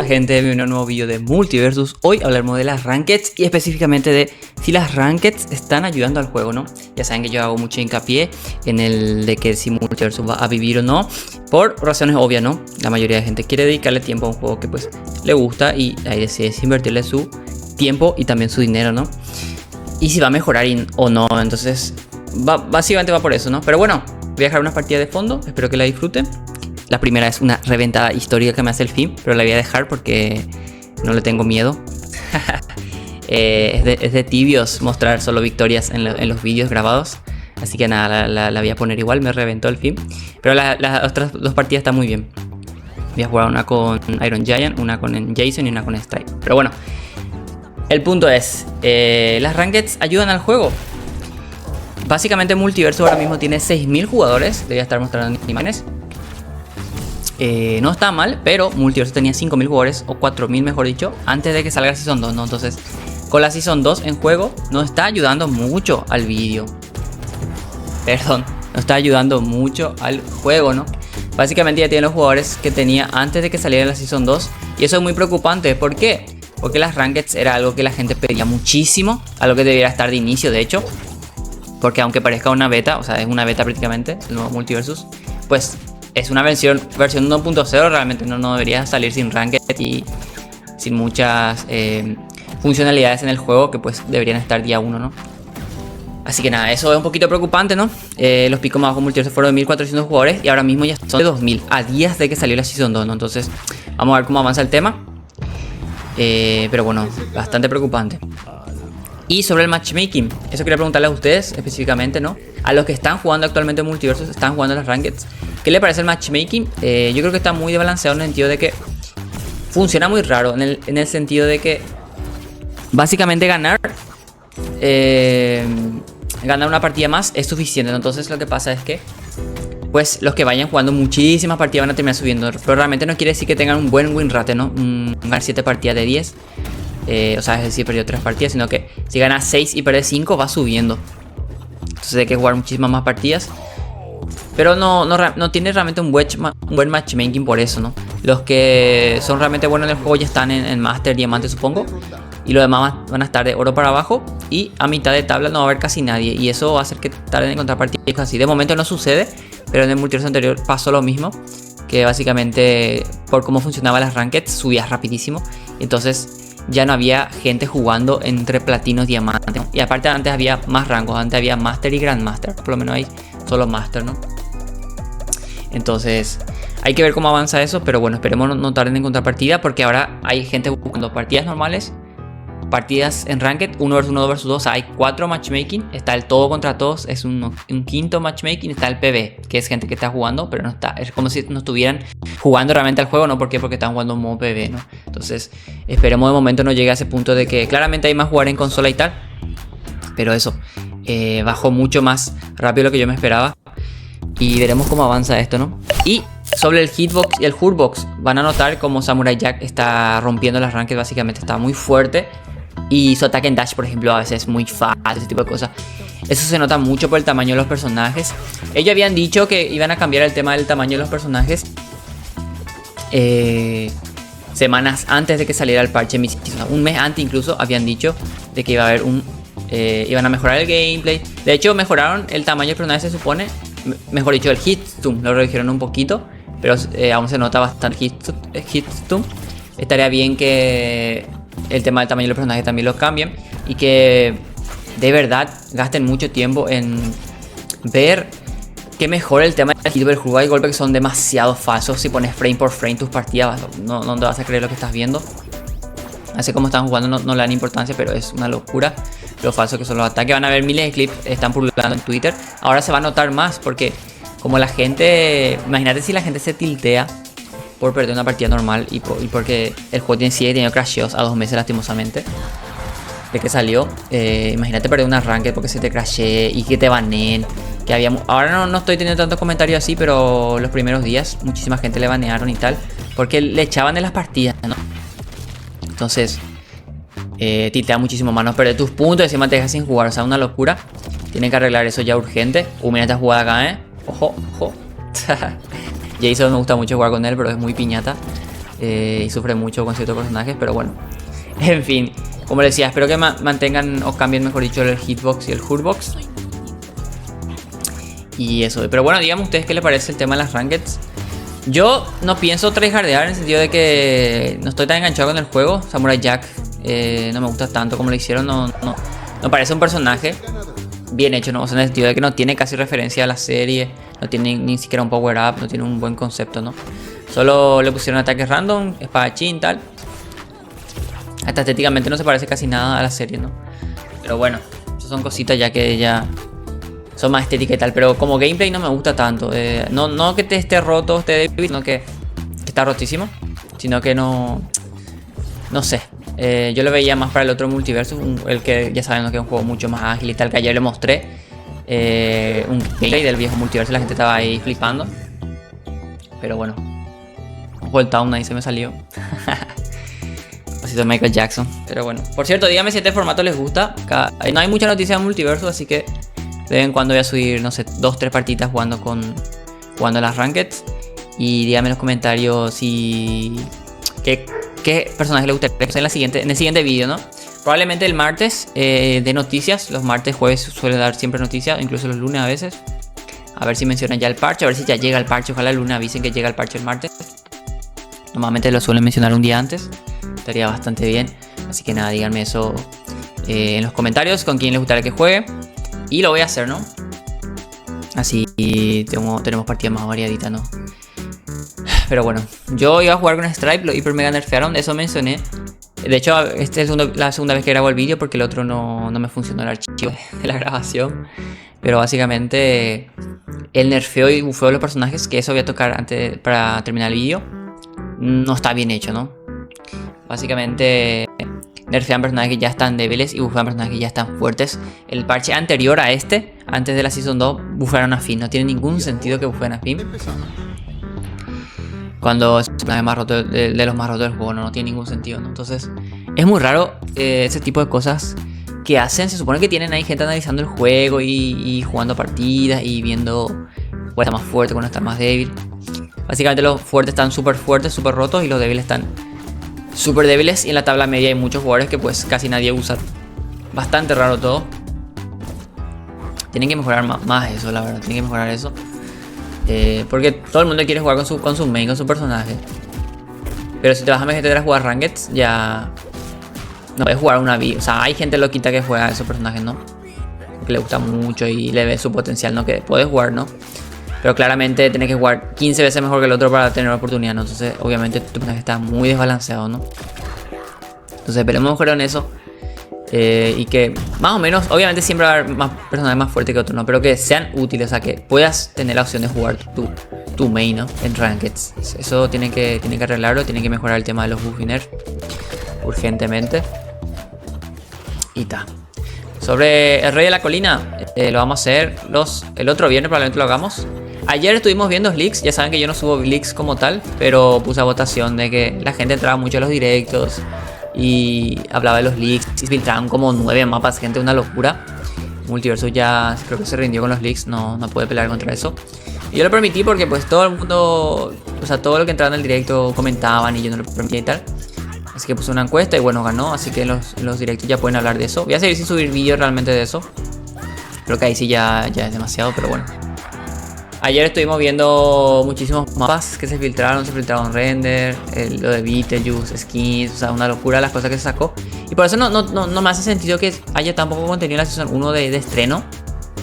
gente, bienvenido a un nuevo vídeo de Multiversus. Hoy hablaremos de las Rankeds y específicamente de si las Rankeds están ayudando al juego, ¿no? Ya saben que yo hago mucho hincapié en el de que si Multiversus va a vivir o no, por razones obvias, ¿no? La mayoría de gente quiere dedicarle tiempo a un juego que pues le gusta y ahí decides invertirle su tiempo y también su dinero, ¿no? Y si va a mejorar o no, entonces básicamente va por eso, ¿no? Pero bueno, voy a dejar unas partidas de fondo, espero que la disfruten. La primera es una reventada histórica que me hace el FIM, pero la voy a dejar porque no le tengo miedo. Es de tibios mostrar solo victorias en los vídeos grabados. Así que nada, la voy a poner igual, me reventó el FIM. Pero las otras dos partidas están muy bien. Voy a jugar una con Iron Giant, una con Jason y una con Strike. Pero bueno, el punto es, las Rankeds ayudan al juego. Básicamente Multiversus ahora mismo tiene 6000 jugadores. Debería estar mostrando imágenes. No está mal, pero Multiversus tenía 5000 jugadores, o 4000 mejor dicho, antes de que salga la Season 2, ¿no? Entonces, con la Season 2 en juego, no está ayudando mucho al vídeo. Perdón, no está ayudando mucho al juego, ¿no? Básicamente ya tiene los jugadores que tenía antes de que saliera la Season 2. Y eso es muy preocupante, ¿por qué? Porque las Rankeds era algo que la gente pedía muchísimo, algo que debiera estar de inicio, de hecho. Porque aunque parezca una beta, o sea, es una beta prácticamente, el nuevo Multiversus, pues es una versión 1.0, realmente no debería salir sin Ranked y sin muchas funcionalidades en el juego que pues deberían estar día 1, ¿no? Así que nada, eso es un poquito preocupante, ¿no? Los picos más bajos Multiversus fueron de 1400 jugadores y ahora mismo ya son de 2000 a días de que salió la Season 2, ¿no? Entonces, vamos a ver cómo avanza el tema. Pero bueno, bastante preocupante. Y sobre el matchmaking, eso quería preguntarles a ustedes específicamente, ¿no? A los que están jugando actualmente en Multiversus, están jugando las Rankeds, ¿qué le parece el matchmaking? Yo creo que está muy desbalanceado en el sentido de que funciona muy raro, en el sentido de que básicamente ganar una partida más es suficiente, ¿no? Entonces lo que pasa es que pues los que vayan jugando muchísimas partidas van a terminar subiendo, pero realmente no quiere decir que tengan un buen win rate, ¿no? Ganar 7 partidas de 10. O sea, es decir, perdió 3 partidas, sino que si gana 6 y pierde 5 va subiendo. Entonces hay que jugar muchísimas más partidas. Pero no tiene realmente un buen matchmaking por eso, ¿no? Los que son realmente buenos en el juego ya están en Master, Diamante, supongo. Y los demás van a estar de oro para abajo. Y a mitad de tabla no va a haber casi nadie. Y eso va a hacer que tarden en encontrar partidas así. De momento no sucede, pero en el Multiverso anterior pasó lo mismo. Que básicamente, por cómo funcionaban las Rankeds, subías rapidísimo. Entonces ya no había gente jugando entre platinos y diamantes. Y aparte antes había más rangos. Antes había Master y Grandmaster. Por lo menos hay solo Master, ¿no? Entonces hay que ver cómo avanza eso. Pero bueno, esperemos no tarden en encontrar partida. Porque ahora hay gente buscando partidas normales, partidas en Ranked, 1 vs 1, 2 vs 2. Hay 4 matchmaking. Está el todo contra todos. Es un quinto matchmaking. Está el PB, que es gente que está jugando, pero no está. Es como si no estuvieran jugando realmente al juego, ¿no? ¿Por qué? Porque están jugando en modo PB, ¿no? Entonces, esperemos de momento no llegue a ese punto de que claramente hay más jugar en consola y tal. Pero eso, bajó mucho más rápido de lo que yo me esperaba. Y veremos cómo avanza esto, ¿no? Y sobre el hitbox y el hurtbox, van a notar como Samurai Jack está rompiendo las rankings, básicamente está muy fuerte. Y su ataque en dash, por ejemplo, a veces es muy fácil, ese tipo de cosas. Eso se nota mucho por el tamaño de los personajes. Ellos habían dicho que iban a cambiar el tema del tamaño de los personajes semanas antes de que saliera el parche. Un mes antes incluso habían dicho de que iba a haber iban a mejorar el gameplay. De hecho mejoraron el tamaño del personaje, se supone. Mejor dicho, el hitstun lo redujeron un poquito, pero aún se nota bastante hitstun. Estaría bien que el tema del tamaño del personaje también lo cambien y que de verdad gasten mucho tiempo en ver que mejora el tema del hit, del juego y golpe, que son demasiado falsos. Si pones frame por frame tus partidas, no te vas a creer lo que estás viendo. Así como están jugando no le dan importancia, pero es una locura lo falso que son los ataques. Van a ver miles de clips, están publicando en Twitter. Ahora se va a notar más porque como la gente, imagínate si la gente se tiltea por perder una partida normal y porque el juego sigue teniendo crasheos a 2 meses lastimosamente de que salió. Imagínate perder una ranked porque se te crashee y que te baneen. Ahora no estoy teniendo tantos comentarios así, pero los primeros días muchísima gente le banearon y tal porque le echaban de las partidas, ¿no? Entonces tiltea muchísimo más, no perder tus puntos y encima te dejas sin jugar, o sea, una locura. Tienen que arreglar eso ya urgente. Mira esta jugada acá, ojo. Jason me gusta mucho jugar con él, pero es muy piñata. y sufre mucho con ciertos personajes, pero bueno. En fin, como les decía, espero que mantengan o cambien, mejor dicho, el hitbox y el hurtbox. Y eso, pero bueno, díganme ustedes qué les parece el tema de las rankeds. Yo no pienso tryhardear en el sentido de que no estoy tan enganchado con el juego. Samurai Jack no me gusta tanto como lo hicieron, no parece un personaje bien hecho, ¿no? O sea, en el sentido de que no tiene casi referencia a la serie, no tiene ni siquiera un power up, no tiene un buen concepto, ¿no? Solo le pusieron ataques random, espadachín, tal. Hasta estéticamente no se parece casi nada a la serie, ¿no? Pero bueno, esas son cositas ya que ya son más estéticas y tal. Pero como gameplay no me gusta tanto. No que te esté roto, esté débil, no que está rotísimo, sino que no sé. Yo lo veía más para el otro multiverso, el que ya saben, ¿no? Que es un juego mucho más ágil y tal, que ayer le mostré un gameplay del viejo multiverso y la gente estaba ahí flipando. Pero bueno, World Town ahí se me salió. Pasito de Michael Jackson. Pero bueno, por cierto, díganme si este formato les gusta. No hay mucha noticia de multiverso, así que de vez en cuando voy a subir, no sé, 2-3 partidas jugando las rankeds. Y díganme en los comentarios si qué personaje les gustaría en el siguiente video, ¿no? Probablemente el martes de noticias. Los martes, jueves suele dar siempre noticias, incluso los lunes a veces. A ver si mencionan ya el parche, a ver si ya llega el parche. Ojalá el lunes avisen que llega el parche el martes. Normalmente lo suelen mencionar un día antes. Estaría bastante bien. Así que nada, díganme eso en los comentarios con quién les gustaría que juegue. Y lo voy a hacer, ¿no? Así tenemos partidas más variaditas, ¿no? Pero bueno, yo iba a jugar con Stripe, lo hiper mega nerfearon, eso mencioné. De hecho, esta es la segunda vez que grabo el vídeo porque el otro no me funcionó el archivo de la grabación. Pero básicamente el nerfeo y bufeo de los personajes, que eso voy a tocar antes para terminar el vídeo, no está bien hecho, ¿no? Básicamente nerfean personajes que ya están débiles y bufean personajes que ya están fuertes. El parche anterior a este, antes de la Season 2, bufearon a Finn. No tiene ningún sentido que bufeen a Finn cuando es el más roto de los más rotos del juego, no tiene ningún sentido, ¿no? Entonces es muy raro ese tipo de cosas que hacen. Se supone que tienen ahí gente analizando el juego y jugando partidas y viendo cuál está más fuerte, cuál está más débil. Básicamente los fuertes están súper fuertes, súper rotos, y los débiles están súper débiles. Y en la tabla media hay muchos jugadores que pues casi nadie usa. Bastante raro todo. Tienen que mejorar más eso, la verdad. Tienen que mejorar eso. Porque todo el mundo quiere jugar con su main, con su personaje. Pero si te vas a meter a jugar Rankeds, ya no puedes jugar una vida. O sea, hay gente loquita que juega a esos personajes, ¿no? Que le gusta mucho y le ve su potencial, ¿no? Que puedes jugar, ¿no? Pero claramente tienes que jugar 15 veces mejor que el otro para tener la oportunidad, ¿no? Entonces, obviamente, tu personaje está muy desbalanceado, ¿no? Entonces, esperemos mejorar en eso. Y que más o menos, obviamente siempre va a haber más personajes más fuertes que otros, ¿no? Pero que sean útiles, o sea, que puedas tener la opción de jugar tu main, ¿no? En Rankeds. Eso tiene que arreglarlo, tiene que mejorar el tema de los buff y nerf urgentemente. Y ta. Sobre el Rey de la Colina, lo vamos a hacer el otro viernes, probablemente lo hagamos. Ayer estuvimos viendo leaks, ya saben que yo no subo leaks como tal, pero puse a votación de que la gente entraba mucho a los directos y hablaba de los leaks. Se filtraron como 9 mapas, gente, una locura. Multiverso ya creo que se rindió con los leaks, no puede pelear contra eso. Y yo lo permití porque pues todo el mundo, o sea, todo lo que entraban en el directo comentaban y yo no lo permitía y tal. Así que puse una encuesta y bueno, ganó, así que los directos ya pueden hablar de eso. Voy a seguir sin subir vídeos realmente de eso. Creo que ahí sí ya es demasiado, pero bueno. Ayer estuvimos viendo muchísimos mapas que se filtraron render, lo de Beetlejuice, skins, o sea, una locura las cosas que se sacó. Y por eso no me hace sentido que haya tan poco contenido en la Season 1 de estreno.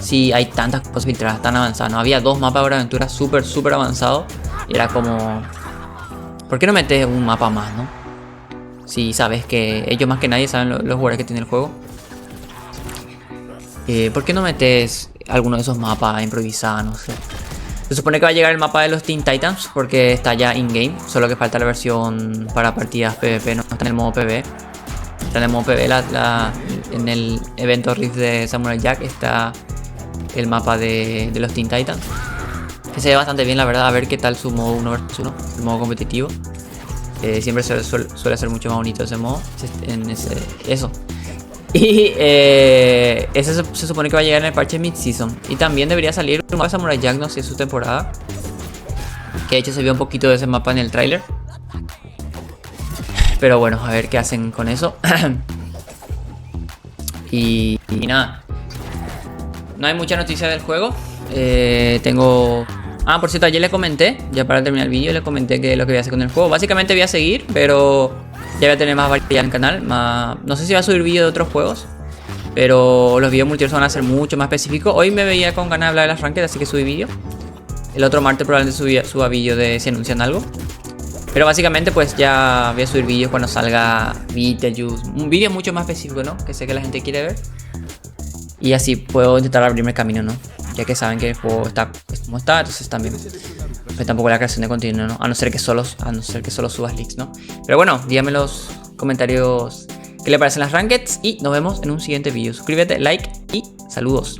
Si hay tantas cosas filtradas tan avanzadas, ¿no? Había 2 mapas de aventura súper avanzados. Y era como, ¿por qué no metes un mapa más, no? Si sabes que ellos más que nadie saben los jugadores que tiene el juego. ¿Por qué no metes alguno de esos mapas improvisados? No sé. Se supone que va a llegar el mapa de los Teen Titans porque está ya in-game. Solo que falta la versión para partidas PvP, no está en el modo PvE. Está en el modo PvE, en el evento Rift de Samurai Jack está el mapa de los Teen Titans. Que se ve bastante bien, la verdad. A ver qué tal su modo 1 vs 1, el modo competitivo. Siempre suele ser mucho más bonito ese modo. Eso. Y ese se supone que va a llegar en el parche mid-season. Y también debería salir un mapa de Samurai Jack, no sé, su temporada. Que de hecho se vio un poquito de ese mapa en el tráiler. Pero bueno, a ver qué hacen con eso. y nada. No hay mucha noticia del juego. Tengo... Ah, por cierto, ayer le comenté, ya para terminar el vídeo, le comenté que lo que voy a hacer con el juego. Básicamente voy a seguir, pero ya voy a tener más variedad en el canal. No sé si va a subir vídeos de otros juegos, pero los vídeos multiversos van a ser mucho más específicos. Hoy me veía con ganas de hablar de las ranked, así que subí vídeo. El otro martes probablemente suba vídeo de si anuncian algo. Pero básicamente pues ya voy a subir vídeos cuando salga Beetlejuice. Un vídeo mucho más específico, ¿no? Que sé que la gente quiere ver. Y así puedo intentar abrirme camino, ¿no? Ya que saben que el juego está como está, entonces también pues tampoco la creación de contenido, ¿no? A no ser que solo subas leaks, ¿no? Pero bueno, díganme en los comentarios qué le parecen las rankeds y nos vemos en un siguiente vídeo. Suscríbete, like y saludos.